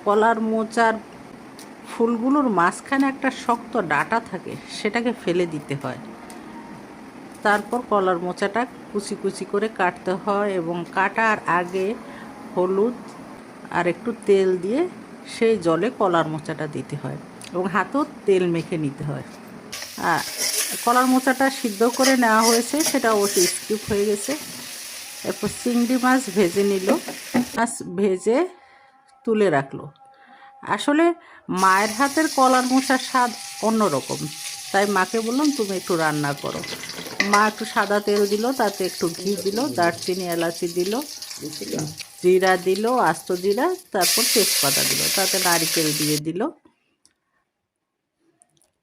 কলার মোচার ফুলগুলোর মাঝখানে একটা শক্ত ডাঁটা থাকে, সেটাকে ফেলে দিতে হয়। তারপর কলার মোচাটা কুচি কুচি করে কাটতে হয় এবং কাটার আগে হলুদ আর একটু তেল দিয়ে সেই জলে কলার মোচাটা দিতে হয় এবং হাতেও তেল মেখে নিতে হয়। কলার মোচাটা সিদ্ধ করে নেওয়া হয়েছে, সেটা অবশ্যই স্কিপ হয়ে গেছে। এরপর চিংড়ি মাছ ভেজে নিল, মাছ ভেজে তুলে রাখলো। আসলে মায়ের হাতের কলার মোচার স্বাদ অন্যরকম, তাই মাকে বললাম তুমি একটু রান্না করো। মা একটু সাদা তেল দিল, তাতে একটু ঘি দিল, দারচিনি এলাচি দিল, জিরা দিল, আস্ত জিরা, তারপর তেজপাতা দিল, তাতে নারকেল দিয়ে দিল।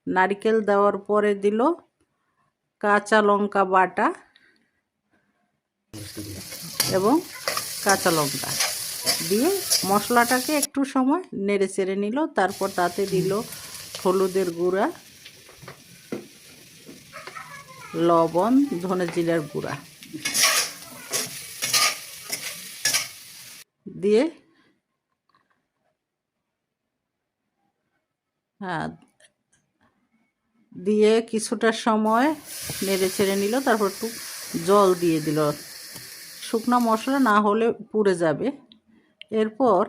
নারকেল দেওয়ার পরে দিল কাঁচা লঙ্কা বাটা এবং কাঁচা লঙ্কা দিয়ে মশলাটাকে একটু সময় নেড়ে চেড়ে নিল। তারপর তাতে দিল হলুদের গুঁড়া, লবণ, ধনে জিরার গুঁড়া দিয়ে দিয়ে কিছুটা সময় নেড়ে চেড়ে নিল। তারপর একটু জল দিয়ে দিল, শুকনো মশলা না হলে পুড়ে যাবে। এরপর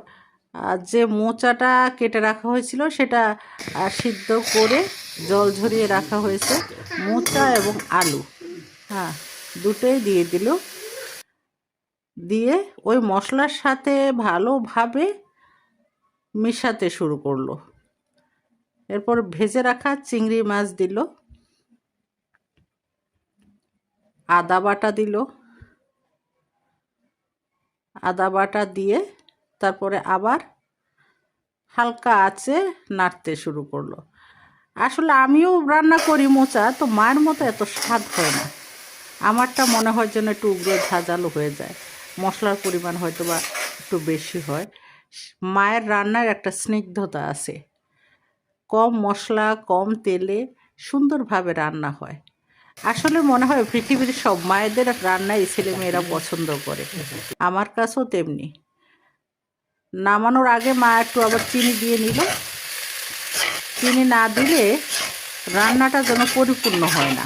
যে মোচাটা কেটে রাখা হয়েছিল সেটা সিদ্ধ করে জল ঝরিয়ে রাখা হয়েছে, মোচা এবং আলু দুটোই দিয়ে দিল। দিয়ে ওই মশলার সাথে ভালোভাবে মেশাতে শুরু করলো। এরপর ভেজে রাখা চিংড়ি মাছ দিল, আদা বাটা দিল, আদা বাটা দিয়ে তারপরে আবার হালকা আঁচে নাড়তে শুরু করলো। আসলে আমিও রান্না করি মোচা, তো মায়ের মতো এত স্বাদ হয় না। আমারটা মনে হয় যেন একটু উগ্র ঝাঁঝালো হয়ে যায়, মশলার পরিমাণ হয়তো বা একটু বেশি হয়। মায়ের রান্নার একটা স্নিগ্ধতা আছে, কম মশলা কম তেলে সুন্দরভাবে রান্না হয়। আসলে মনে হয় পৃথিবীর সব মায়েদের রান্নাই ছেলেমেয়েরা পছন্দ করে, আমার কাছেও তেমনি। নামানোর আগে মা একটু আবার চিনি দিয়ে নিল। চিনি না দিলে রান্নাটা যেন পরিপূর্ণ হয় না,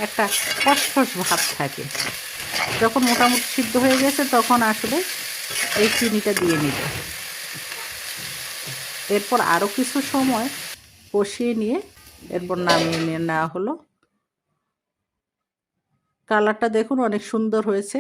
একটা খসখস ভাব থাকে। যখন মোটামুটি সিদ্ধ হয়ে গেছে তখন আসলে এই চিনিটা দিয়ে নিল। এরপর আরও কিছু সময় কষিয়ে নিয়ে এরপর নামিয়ে নিয়ে নেওয়া হলো। কালারটা দেখুন অনেক সুন্দর হয়েছে।